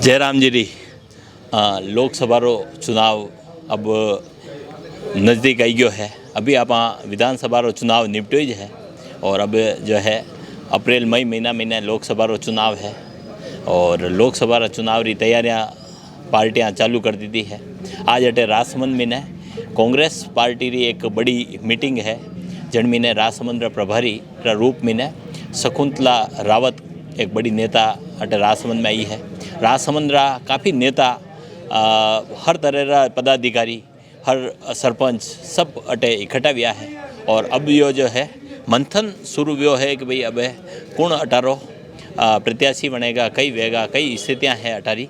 जयराम जी लोकसभा रो चुनाव अब नज़दीक आई गयो है। अभी आप विधानसभा रो चुनाव निपटो ही है और अब जो है अप्रैल मई महीना लोकसभा रो चुनाव है और लोकसभा रो चुनाव री तैयारियां पार्टियां चालू कर दी थी है। आज अटे राजसमंद में कांग्रेस पार्टी री एक बड़ी मीटिंग है जन में राजसमंद प्रभारी रूप में शकुंतला रावत एक बड़ी नेता अटे राजसमंद में आई है। राजसमंद काफ़ी नेता हर तरह रा पदाधिकारी हर सरपंच सब अटे इकट्ठा हुआ है और अब यो जो है मंथन शुरू हुआ है कि भाई अब कौन अटारो प्रत्याशी बनेगा, कई वेगा, कई स्थितियाँ हैं अटारी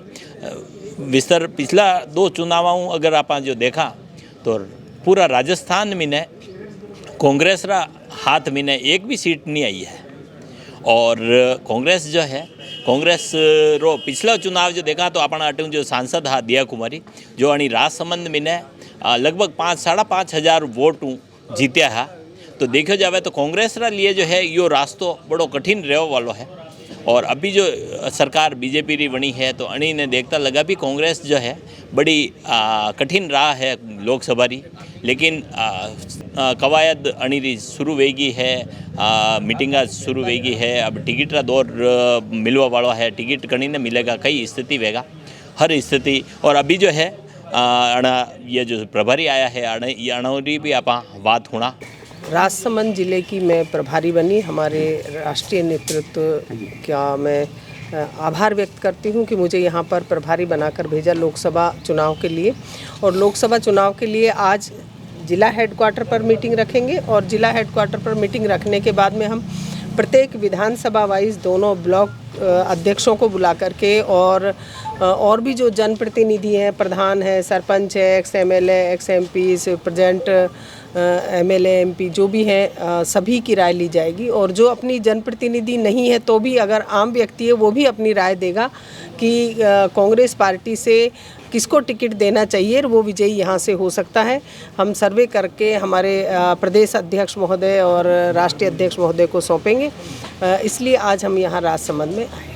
विस्तर। पिछला दो चुनावों अगर आप जो देखा तो पूरा राजस्थान में कांग्रेस रा हाथ में एक भी सीट नहीं आई है और कांग्रेस जो है कांग्रेस रो पिछला चुनाव जो देखा तो अपना अटू जो सांसद हा दिया कुमारी जो अणी राजसमंद में लगभग 5-5.5 वोट जीत्या हा। तो देखो जाए तो कांग्रेस रा लिए जो है यो रास्तो बड़ो कठिन रहने वालो है और अभी जो सरकार बीजेपी री बनी है तो अणी ने देखता लगा भी कांग्रेस जो है बड़ी कठिन राह है लोकसभा री, लेकिन कवायद अणी री शुरू वेगी है, मीटिंगा शुरू वेगी है। अब टिकट रा दौर मिलवा वाला है, टिकट कहीं ने मिलेगा, कई स्थिति वेगा हर स्थिति। और अभी जो है ये जो प्रभारी आया है अणोरी भी आप बात होना। राजसमंद जिले की मैं प्रभारी बनी, हमारे राष्ट्रीय नेतृत्व का मैं आभार व्यक्त करती हूं कि मुझे यहां पर प्रभारी बनाकर भेजा लोकसभा चुनाव के लिए। और लोकसभा चुनाव के लिए आज जिला हेडक्वार्टर पर मीटिंग रखेंगे और जिला हेडक्वार्टर पर मीटिंग रखने के बाद में हम प्रत्येक विधानसभा वाइज दोनों ब्लॉक अध्यक्षों को बुला करके और भी जो जनप्रतिनिधि हैं, प्रधान है, सरपंच है, ex MLA, x MP, present MLA, MP जो भी हैं सभी की राय ली जाएगी। और जो अपनी जनप्रतिनिधि नहीं है तो भी अगर आम व्यक्ति है वो भी अपनी राय देगा कि कांग्रेस पार्टी से किसको टिकट देना चाहिए, वो विजयी यहाँ से हो सकता है। हम सर्वे करके हमारे प्रदेश अध्यक्ष महोदय और राष्ट्रीय अध्यक्ष महोदय को सौंपेंगे, इसलिए आज हम यहाँ राजसमंद में आए।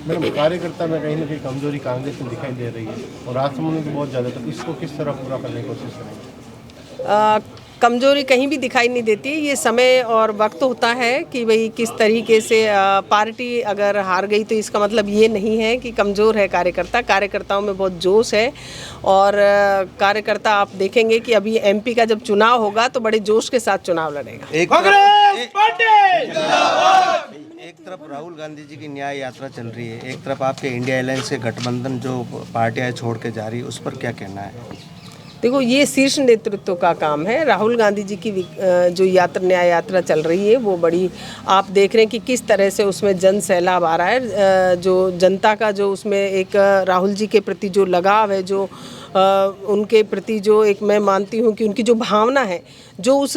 मैडम, कार्यकर्ता में कहीं ना कहीं कमजोरी कांग्रेस में दिखाई दे रही है और राजसमंद में तो बहुत ज़्यादा, तो इसको किस तरह पूरा करने की कोशिश करेंगे? कमजोरी कहीं भी दिखाई नहीं देती, ये समय और वक्त होता है कि भाई किस तरीके से पार्टी अगर हार गई तो इसका मतलब ये नहीं है कि कमज़ोर है कार्यकर्ता। कार्यकर्ताओं में बहुत जोश है और कार्यकर्ता आप देखेंगे कि अभी एमपी का जब चुनाव होगा तो बड़े जोश के साथ चुनाव लड़ेगा। एक तरफ राहुल गांधी जी की न्याय यात्रा चल रही है, एक तरफ आपके इंडिया अलायंस के गठबंधन जो पार्टियां छोड़ के जा रही है, उस पर क्या कहना है? देखो, ये शीर्ष नेतृत्व का काम है। राहुल गांधी जी की जो न्याय यात्रा चल रही है वो बड़ी, आप देख रहे हैं कि किस तरह से उसमें जन सैलाब आ रहा है। जो जनता का जो उसमें एक राहुल जी के प्रति जो लगाव है, जो उनके प्रति जो एक मैं मानती हूँ कि उनकी जो भावना है जो उस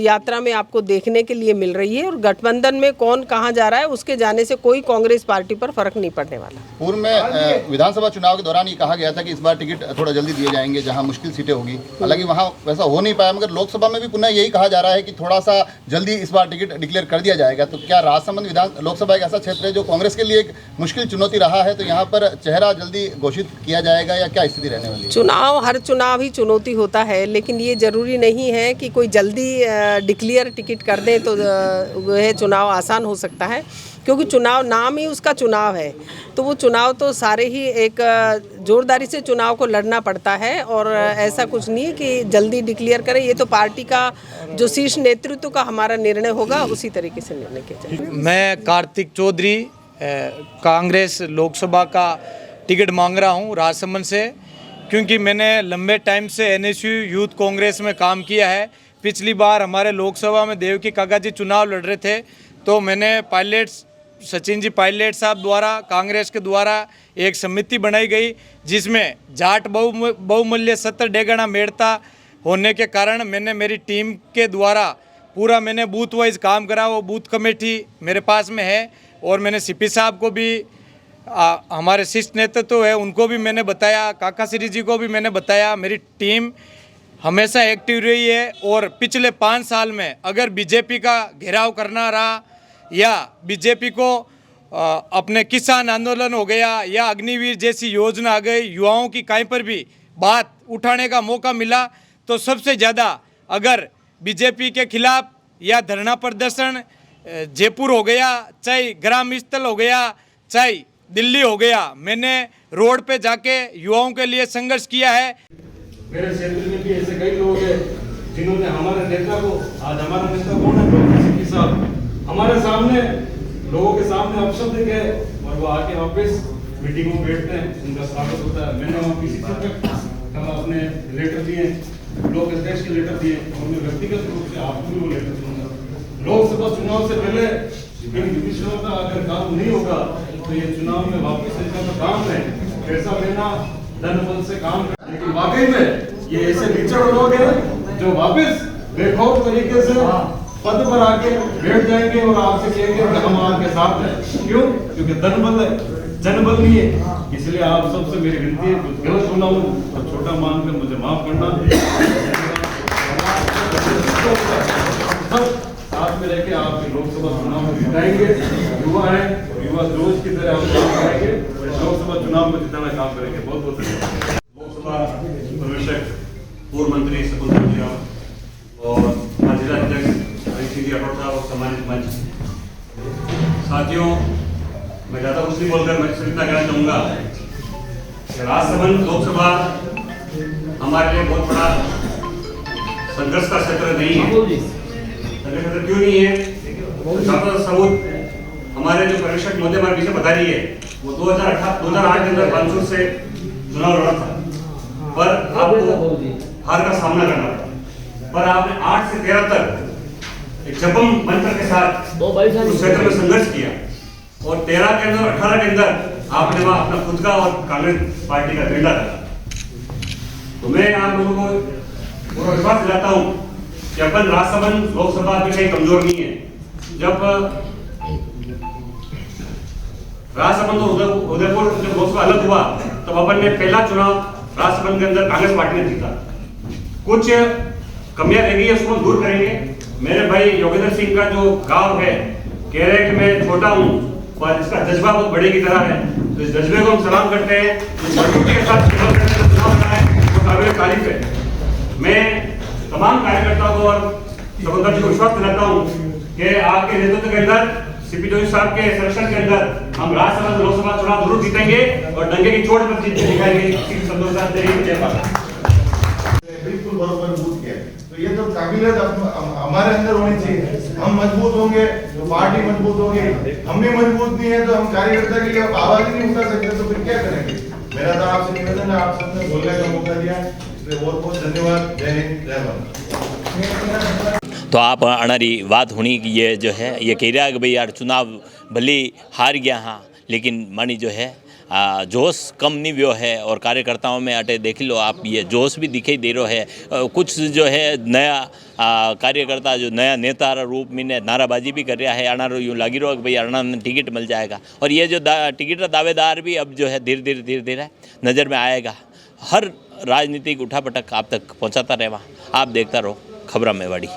यात्रा में आपको देखने के लिए मिल रही है। और गठबंधन में कौन कहाँ जा रहा है उसके जाने से कोई कांग्रेस पार्टी पर फर्क नहीं पड़ने वाला। पूर्व में विधानसभा चुनाव के दौरान ये कहा गया था कि इस बार टिकट थोड़ा जल्दी दिए जाएंगे जहां मुश्किल सीटें होगी, हालांकि वहां वैसा हो नहीं पाया, मगर लोकसभा में भी पुनः यही कहा जा रहा है कि थोड़ा सा जल्दी इस बार टिकट डिक्लेयर कर दिया जाएगा। तो क्या राजसमंद लोकसभा एक ऐसा क्षेत्र है जो कांग्रेस के लिए एक मुश्किल चुनौती रहा है, तो यहाँ पर चेहरा जल्दी घोषित किया जाएगा या क्या स्थिति रहने वाली है? चुनाव, हर चुनाव ही चुनौती होता है, लेकिन ये जरूरी नहीं है कि कोई जल्दी डिक्लेयर टिकट कर दें तो वह चुनाव आसान हो सकता है, क्योंकि चुनाव नाम ही उसका चुनाव है। तो वो चुनाव तो सारे ही एक जोरदारी से चुनाव को लड़ना पड़ता है और ऐसा कुछ नहीं है कि जल्दी डिक्लेयर करें। ये तो पार्टी का जो शीर्ष नेतृत्व का हमारा निर्णय होगा, उसी तरीके से निर्णय किया जाएगा। मैं कार्तिक चौधरी कांग्रेस लोकसभा का टिकट मांग रहा हूँ राजसमंद से, क्योंकि मैंने लंबे टाइम से एनएसयू यूथ कांग्रेस में काम किया है। पिछली बार हमारे लोकसभा में देवकी काका जी चुनाव लड़ रहे थे तो मैंने सचिन जी पायलट साहब द्वारा कांग्रेस के द्वारा एक समिति बनाई गई जिसमें जाट बहुमूल्य 70 डेगना मेड़ता होने के कारण मैंने मेरी टीम के द्वारा पूरा मैंने बूथ वाइज काम करा। वो बूथ कमेटी मेरे पास में है और मैंने सीपी साहब को भी हमारे शीर्ष नेतृत्व है उनको भी मैंने बताया, काका श्री जी को भी मैंने बताया। मेरी टीम हमेशा एक्टिव रही है और पिछले 5 साल में अगर बीजेपी का घेराव करना रहा या बीजेपी को अपने किसान आंदोलन हो गया या अग्निवीर जैसी योजना आ गई, युवाओं की कहीं पर भी बात उठाने का मौका मिला तो सबसे ज़्यादा अगर बीजेपी के खिलाफ या धरना प्रदर्शन जयपुर हो गया, चाहे ग्राम स्थल हो गया, चाहे दिल्ली हो गया, मैंने रोड पे जाके युवाओं के लिए संघर्ष किया है। मेरे क्षेत्र में भी ऐसे कई लोग हैं जिन्होंने हमारे नेता को, आज हमारा नेता कौन है, डॉक्टर सिद्दीकी साहब, हमारे सामने लोगों के सामने अपशब्द गए और वो आके वापस मीटिंग में बैठते हैं, उनका स्वागत होता है। मैंने वहाँ किसी कल अपने लेटर दिए, ब्लॉक अध्यक्ष के लेटर दिए और मैं व्यक्तिगत रूप से आपको भी वो लेटर दूंगा। लोकसभा चुनाव से पहले इन विषयों का अगर काम नहीं होगा तो ये चुनाव में वापस ऐसा तो काम है, पैसा लेना धन बल से काम, लेकिन वाकई में ये ऐसे निचड़ लोग हैं जो वापस बेखौफ तरीके से पद पर आके बैठ जाएंगे और आपसे कहेंगे कि हम आपके साथ हैं। क्यों? क्योंकि धन बल है, जनबल नहीं है। इसलिए आप सबसे मेरी विनती है, कुछ गलत बोला हूँ और छोटा मानकर मुझे माफ करना। सब साथ में रहकर आपके लोकसभा चुनाव में जिताएंगे। युवा है, युवा जोश की तरह हम काम करेंगे, लोकसभा चुनाव में जिताना काम करेंगे। बहुत बहुत धन्यवाद। लोकसभा पर्यवेक्षक पूर्व मंत्री शकुंतला जी और जिला अध्यक्ष राठौड़ साहब और सम्मानित मंच साथियों, मैं ज़्यादा कुछ नहीं बोलकर मैं सिर्फ इतना कहना चाहूँगा कि राजसमंद लोकसभा हमारे लिए बहुत बड़ा संघर्ष का क्षेत्र नहीं है। संघर्ष क्षेत्र क्यों नहीं है? सबूत हमारे जो पर्यवेक्षक महोदय हमारे पीछे बता रही है, वो 2008 के अंदर कानपुर से चुनाव लड़ा था, पर आपको हार का सामना करना पड़ा। पर आपने 8 से 13 तक एक जपम मंत्र के साथ उस क्षेत्र में संघर्ष किया और 13 के अंदर 18 के अंदर आपने वहां अपना खुद का और कांग्रेस पार्टी का झंडा रखा। तो मैं आप लोगों को पूरा विश्वास दिलाता हूं कि अपन राजसमंद लोकसभा में कहीं कमजोर नहीं है। जब राजसमंद और उदयपुर जब लोकसभा अलग हुआ तब अपन ने पहला चुनाव राजसमंद के अंदर कांग्रेस पार्टी ने जीता। कुछ कमियां रह गई है, उसको दूर करेंगे। मेरे भाई योगेंद्र सिंह का जो गांव है, कह रहे हैं कि मैं छोटा हूं पर इसका जज्बा बहुत बड़े की तरह है, तो इस जज्बे को हम सलाम करते हैं। मजबूती के साथ चुनाव लड़ा है वो काबिल तारीफ है। मैं तमाम कार्यकर्ताओं को और शकुंतला जी को विश्वास दिलाता हूँ कि आपके नेतृत्व के अंदर सीपी जोशी साहब के संरक्षण के अंदर हम राज्यसभा लोकसभा चुनाव जरूर जीतेंगे और डंके की चोट पर जीत दिखाएंगे। बिल्कुल बराबर मजबूत किया, तो ये तो काबिलियत हमारे अंदर होनी चाहिए। हम मजबूत होंगे तो पार्टी मजबूत होगी, हम भी मजबूत नहीं है तो हम कार्यकर्ता के लिए आवाज नहीं उठा सकते, तो फिर क्या करेंगे? मेरा तो आपसे निवेदन है, आप सबने बोलने का मौका दिया, इसलिए बहुत बहुत धन्यवाद। जय हिंद, जय भारत। तो आप अणारी बात होनी कि ये जो है ये कह रहा है कि भाई यार चुनाव भले हार गया हाँ, लेकिन मानी जो है जोश कम नहीं व्यो है और कार्यकर्ताओं में अटे देख लो आप, ये जोश भी दिखाई दे रहा है। कुछ जो है नया कार्यकर्ता जो नया नेता रूप में नाराबाजी भी कर रहा है। अणारो यूँ लगी रहो कि भाई अणा में टिकट मिल जाएगा, और ये जो टिकट का दावेदार भी अब जो है धीरे धीरे नज़र में आएगा। हर राजनीतिक उठापटक आप तक पहुँचाता रहेगा। आप देखता रहो खबरा मेवाड़ी।